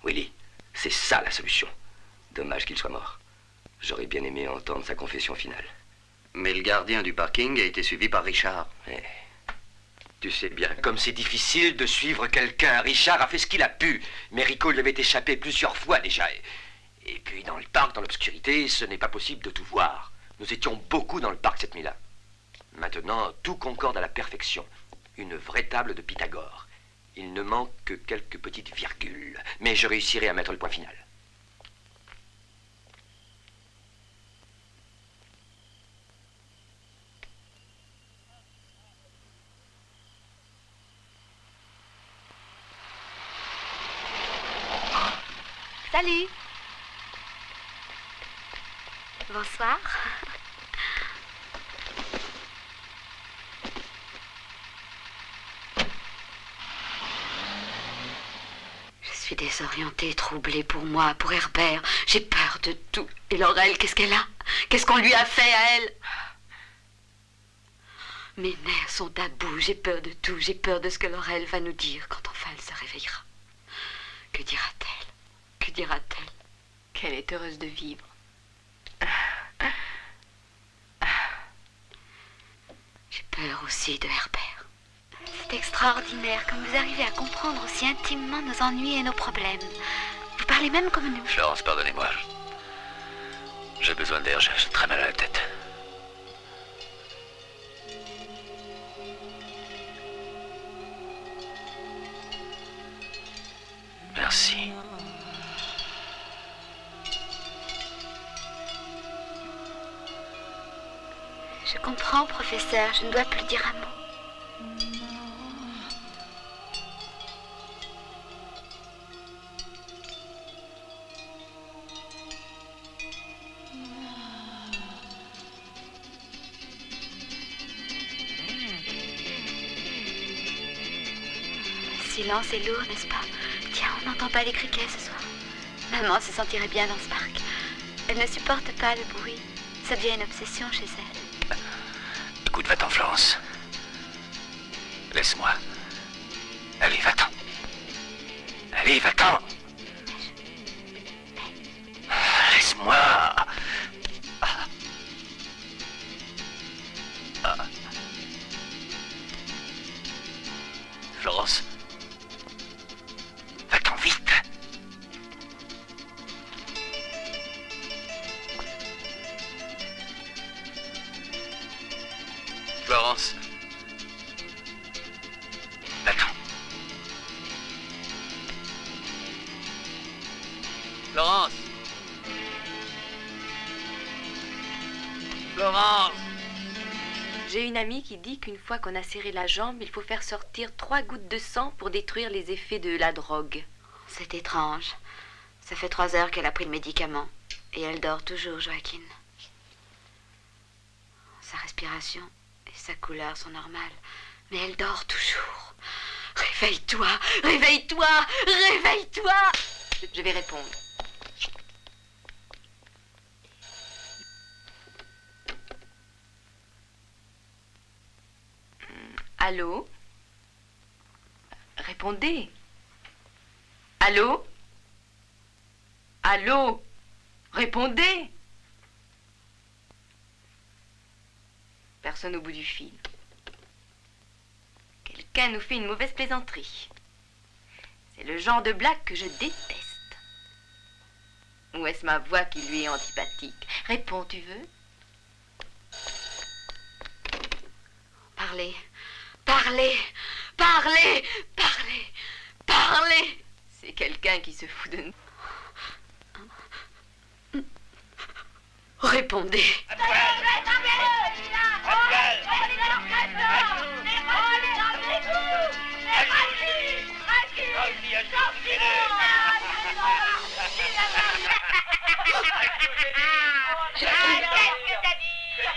Willy, c'est ça la solution. Dommage qu'il soit mort. J'aurais bien aimé entendre sa confession finale. Mais le gardien du parking a été suivi par Richard. Tu sais bien, comme c'est difficile de suivre quelqu'un. Richard a fait ce qu'il a pu. Mais Rico lui avait échappé plusieurs fois déjà. Et puis dans le parc, dans l'obscurité, ce n'est pas possible de tout voir. Nous étions beaucoup dans le parc cette nuit-là. Maintenant, tout concorde à la perfection. Une vraie table de Pythagore. Il ne manque que quelques petites virgules. Mais je réussirai à mettre le point final. Salut. Bonsoir. Je suis désorientée, troublée pour moi, pour Herbert. J'ai peur de tout. Et Laurel, qu'est-ce qu'elle a? Qu'est-ce qu'on lui a fait à elle? Mes nerfs sont à bout. J'ai peur de tout. J'ai peur de ce que Laurel va nous dire quand enfin elle se réveillera. Que dira-t-elle? Que dira-t-elle? Qu'elle est heureuse de vivre. J'ai peur aussi de Herbert. C'est extraordinaire comme vous arrivez à comprendre aussi intimement nos ennuis et nos problèmes. Vous parlez même comme nous. Florence, pardonnez-moi. J'ai besoin d'air, j'ai très mal à la tête. Merci. Je comprends, professeur. Je ne dois plus dire un mot. Le silence est lourd, n'est-ce pas? Tiens, on n'entend pas les criquets ce soir. Maman se sentirait bien dans ce parc. Elle ne supporte pas le bruit. Ça devient une obsession chez elle. Écoute, va-t'en, Florence. Laisse-moi. Allez, va-t'en. Allez, va-t'en. Laisse-moi. Florence. Va-t'en vite. Florence. Va-t'en. Florence. Florence. J'ai une amie qui dit qu'une fois qu'on a serré la jambe, il faut faire sortir 3 gouttes de sang pour détruire les effets de la drogue. C'est étrange. Ça fait 3 heures qu'elle a pris le médicament. Et elle dort toujours, Joaquin. Sa respiration et sa couleur sont normales. Mais elle dort toujours. Réveille-toi, réveille-toi, réveille-toi. Je vais répondre. Allô? Répondez. Allô? Allô? Répondez. Personne au bout du fil. Quelqu'un nous fait une mauvaise plaisanterie. C'est le genre de blague que je déteste. Ou est-ce ma voix qui lui est antipathique? Réponds, tu veux? Parlez, parlez, parlez, parlez, parlez. C'est quelqu'un qui se fout de nous. Répondez.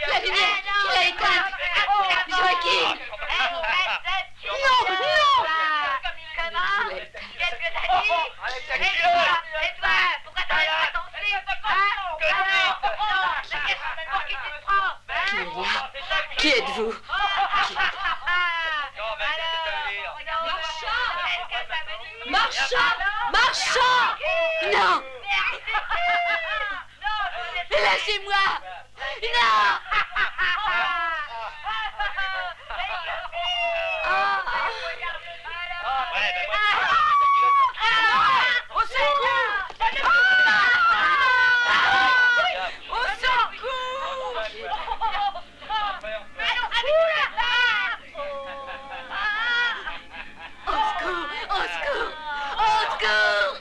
La lumière, qui l'a éteinte? Joaquin! Non, non! Qu'est-ce que t'as dit? Et toi, pourquoi t'arrêtes pas ton slip? Pour qui tu te prends? Qui êtes-vous? Marchand! Marchand! Non! Lâchez-moi! Non! Au secours! Au secours! Au secours! Au secours! Au secours!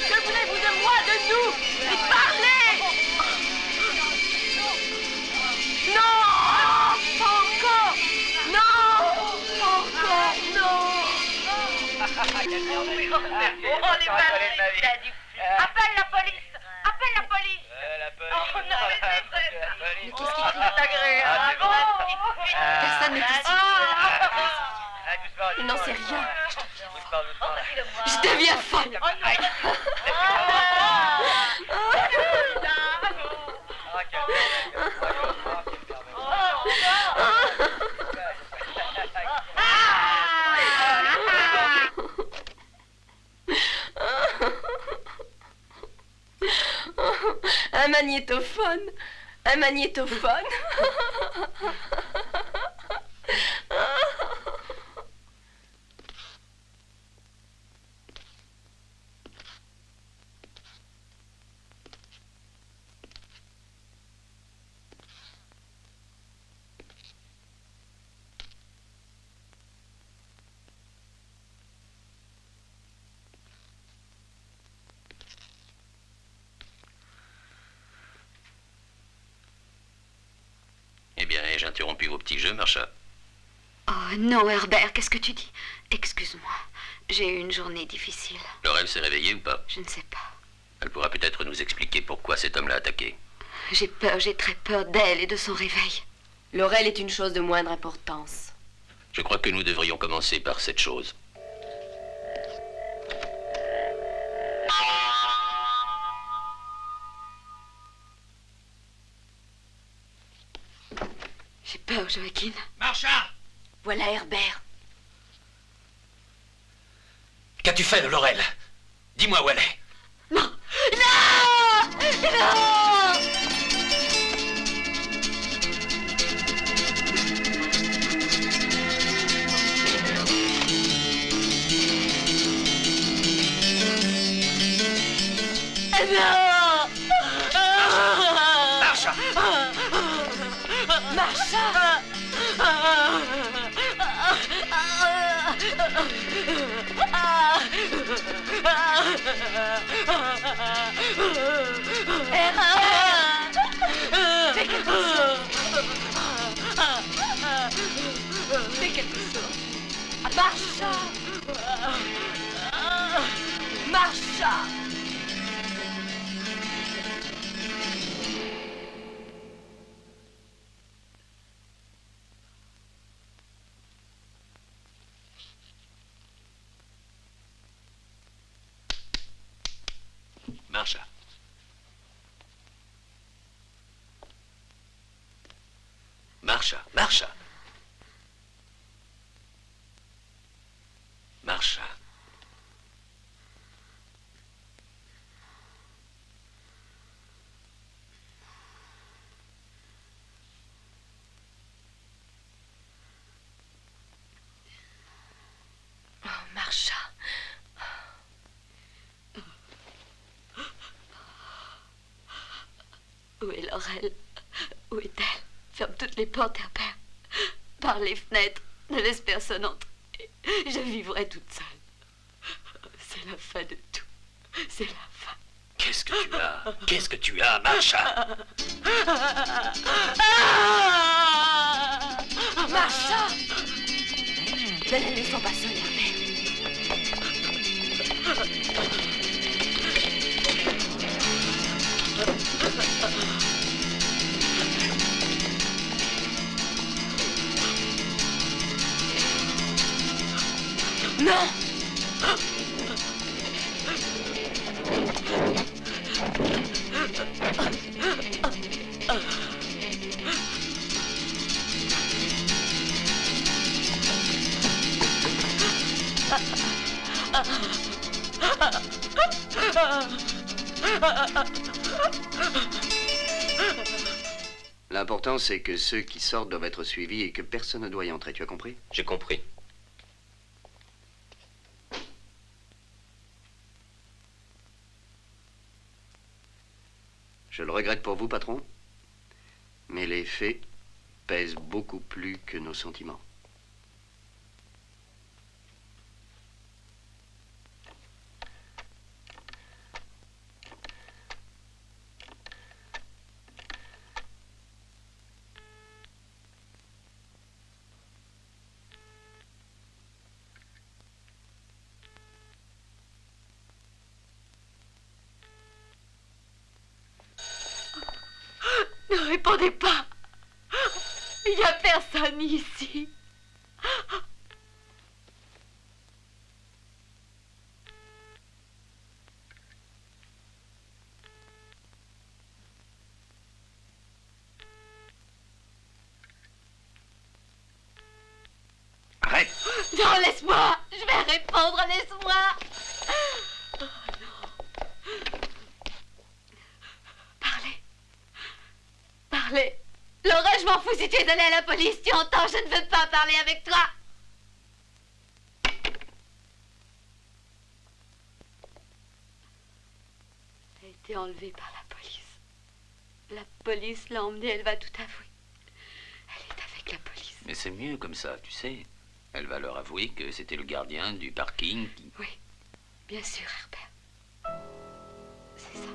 Que voulez-vous de moi, de nous? Et parlez! Non! Pas encore! Non! Pas encore! Non! Appelle la police! Appelle la police! Oh non, mais c'est vrai! Mais qu'est-ce qui C'est agréable! Personne n'est ici. Il n'en sait rien. Je deviens folle. Un magnétophone. Un magnétophone. Eh bien, ai-je interrompu vos petits jeux, Marcia? Oh non, Herbert, qu'est-ce que tu dis? Excuse-moi, j'ai eu une journée difficile. Le rêve s'est réveillé ou pas? Je ne sais pas. Elle pourra peut-être nous expliquer pourquoi cet homme l'a attaqué. J'ai peur, j'ai très peur d'elle et de son réveil. Laurel est une chose de moindre importance. Je crois que nous devrions commencer par cette chose. J'ai peur, Joaquin. Marcha! Voilà Herbert. Qu'as-tu fait de Laurel? Dis-moi où elle est. Non! Non! Non! Non! Marcha! Marcha! Fais quelque chose! Fais quelque chose! Marcha! Marcha! Marcha. Marcha, marcha. Marcha. Oh, Marcha. Où est Laurel? Où est-elle? Ferme toutes les portes, Herbert. Par les fenêtres. Ne laisse personne entrer. Je vivrai toute seule. C'est la fin de tout. C'est la fin. Qu'est-ce que tu as? Qu'est-ce que tu as, Marcha? Marcha! Ne la laissons pas seule, Herbert. Non! L'important, c'est que ceux qui sortent doivent être suivis et que personne ne doit y entrer. Tu as compris? J'ai compris. Je le regrette pour vous, patron, mais les faits pèsent beaucoup plus que nos sentiments. Ne répondez pas. Il n'y a personne ici. Arrête! Non, laisse-moi. Je vais répondre, laisse-moi. Oh, non. Parlez. Laura, je m'en fous si tu es allée à la police. Tu entends, je ne veux pas parler avec toi. Elle a été enlevée par la police. La police l'a emmenée, elle va tout avouer. Elle est avec la police. Mais c'est mieux comme ça, tu sais. Elle va leur avouer que c'était le gardien du parking qui... Oui, bien sûr, Herbert. C'est ça.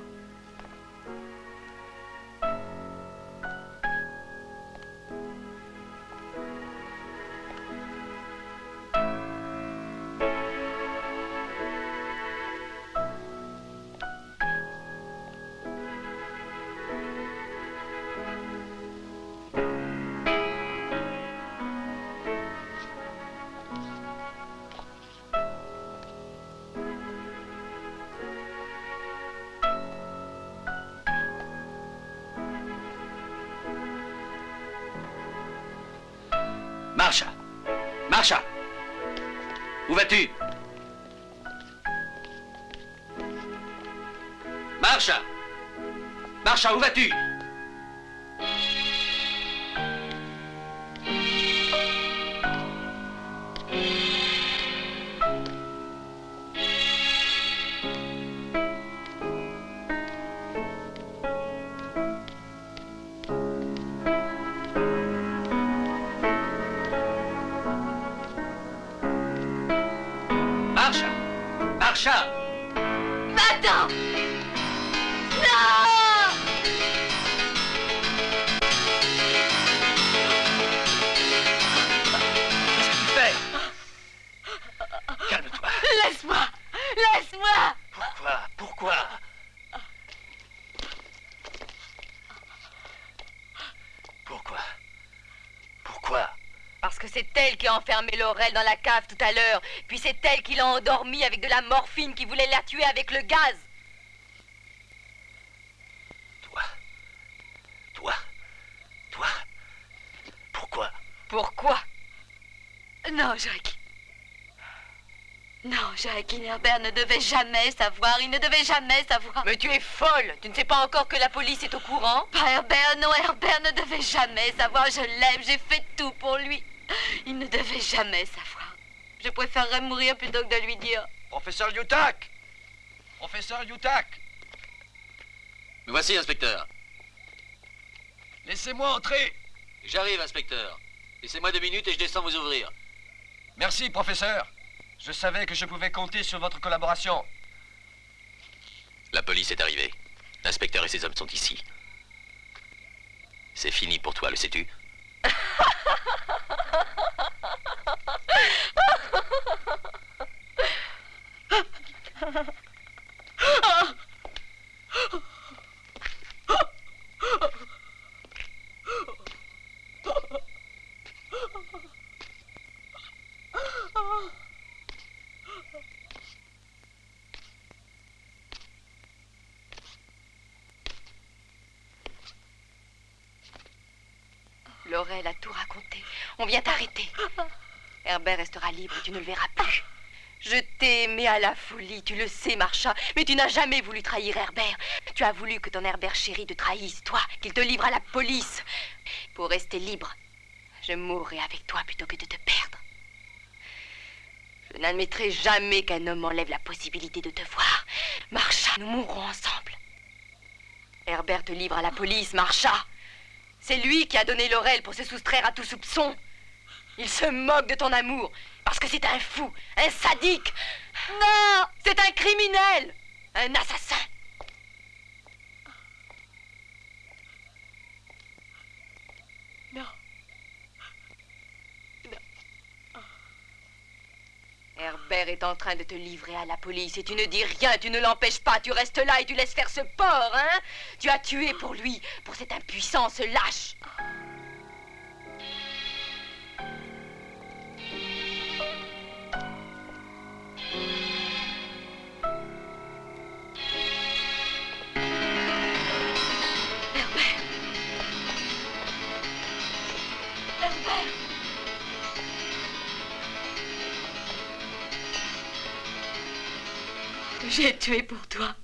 Marsha! Où vas-tu? Marsha! Marsha, où vas-tu? Marsha! Marsha! Va-t'en! Non! Qu'est-ce que tu fais? Calme-toi. Laisse-moi! Laisse-moi! Pourquoi? Pourquoi? Pourquoi? Pourquoi? Parce que c'est elle qui a enfermé Laurel dans la cave tout à l'heure. Puis c'est elle qui l'a endormie avec de la morphine qui voulait la tuer avec le gaz. Toi? Pourquoi? Pourquoi? Non, Joaquin. Non, Joaquin, Herbert ne devait jamais savoir. Il ne devait jamais savoir. Mais tu es folle. Tu ne sais pas encore que la police est au courant? Pas Herbert, non, Herbert ne devait jamais savoir. Je l'aime, j'ai fait tout pour lui. Il ne devait jamais savoir. Je préférerais mourir plutôt que de lui dire. Professeur Yutak! Professeur Yutak! Me voici, inspecteur. Laissez-moi entrer! J'arrive, inspecteur. Laissez-moi 2 minutes et je descends vous ouvrir. Merci, professeur. Je savais que je pouvais compter sur votre collaboration. La police est arrivée. L'inspecteur et ses hommes sont ici. C'est fini pour toi, le sais-tu? Laurel a tout raconté. On vient t'arrêter. Herbert restera libre et tu ne le verras plus. Je t'ai aimé à la folie, tu le sais, Marsha, mais tu n'as jamais voulu trahir Herbert. Tu as voulu que ton Herbert chéri te trahisse, toi, qu'il te livre à la police. Pour rester libre, je mourrai avec toi plutôt que de te perdre. Je n'admettrai jamais qu'un homme enlève la possibilité de te voir. Marsha, nous mourrons ensemble. Herbert te livre à la police, Marsha. C'est lui qui a donné Laurel pour se soustraire à tout soupçon. Il se moque de ton amour parce que c'est un fou, un sadique. Non, c'est un criminel, un assassin. Non. Herbert est en train de te livrer à la police et tu ne dis rien, tu ne l'empêches pas, tu restes là et tu laisses faire ce porc, hein? Tu as tué pour lui, pour cette impuissance lâche. J'ai tué pour toi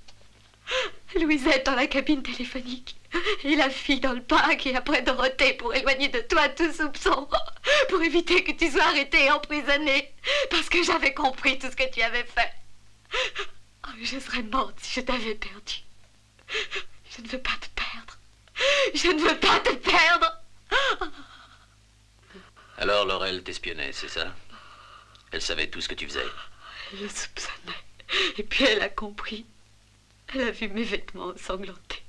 Louisette dans la cabine téléphonique et la fille dans le parc et après Dorothée pour éloigner de toi tout soupçon, pour éviter que tu sois arrêtée et emprisonnée parce que j'avais compris tout ce que tu avais fait. Oh, je serais morte si je t'avais perdu. Je ne veux pas te perdre. Je ne veux pas te perdre. Alors Laurel t'espionnait, c'est ça? Elle savait tout ce que tu faisais. Elle le soupçonnait. Et puis elle a compris. Elle a vu mes vêtements ensanglantés.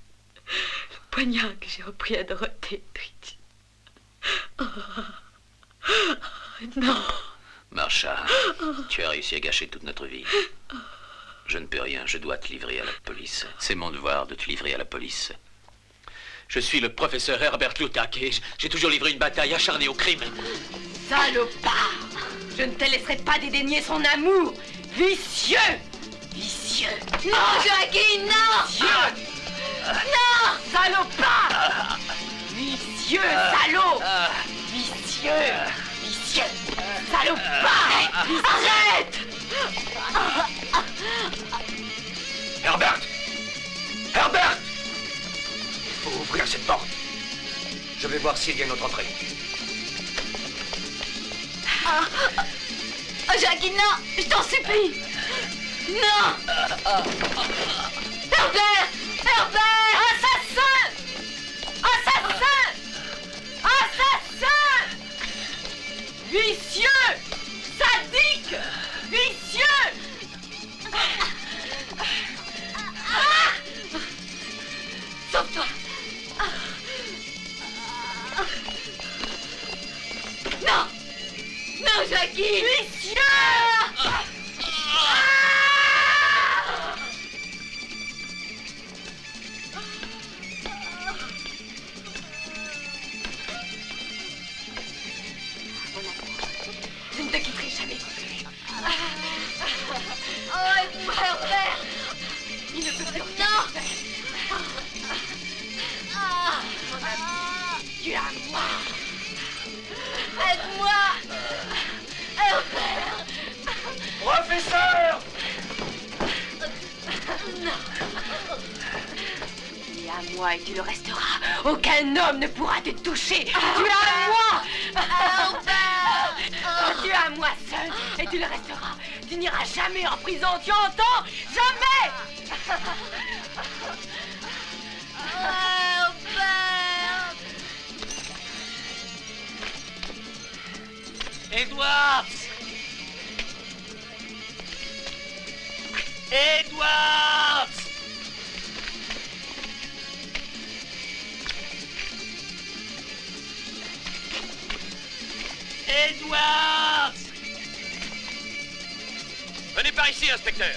Le poignard que j'ai repris à Dorothée. Oh. Non. Marsha, tu as réussi à gâcher toute notre vie. Je ne peux rien, je dois te livrer à la police. C'est mon devoir de te livrer à la police. Je suis le professeur Herbert Lutak et j'ai toujours livré une bataille acharnée au crime. Salopard! Je ne te laisserai pas dédaigner son amour! Vicieux! Vicieux! Non, Joaquin, non! Vicieux! Non! Salopard! Vicieux, salaud! Vicieux! Vicieux! Salaud! Salopard! Arrête! Herbert! Herbert! Il faut ouvrir cette porte. Je vais voir s'il y a une autre entrée. Jackie, non! Je t'en supplie! Non! Herbert! Herbert! Assassin! Assassin! Assassin! Vicieux! Sadique! Vicieux! Sauve-toi! Non! Non, Jackie! Vicieux! Je ne te quitterai jamais. Oh, aide-moi, Herbert! Il ne peut plus rien faire. Tu es à moi. Aide-moi! Herbert! Professeur! Non! Tu es à moi et tu le resteras. Aucun homme ne pourra te toucher. Tu es à moi! Herbert! Tu es à moi seul et tu le resteras. Tu n'iras jamais en prison, tu entends? Jamais! Herbert! Edwards! Edwards! Edwards! Venez par ici, inspecteur.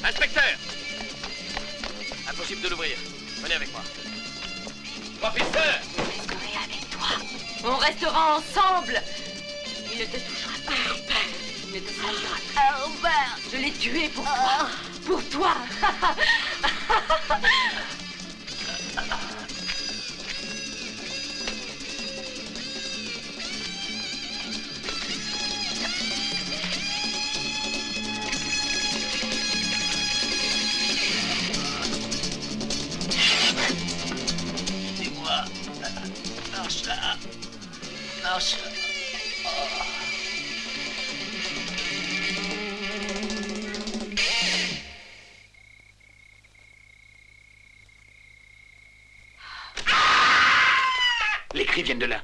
Inspecteur! Impossible de l'ouvrir. Venez avec moi. Professeur! Je resterai avec toi. On restera ensemble. Il ne te touchera pas. Herbert. Il ne te salira pas. Herbert. Je l'ai tué pour toi. Pour toi. Dis-moi. Marche là. Marche là. Les cris viennent de là.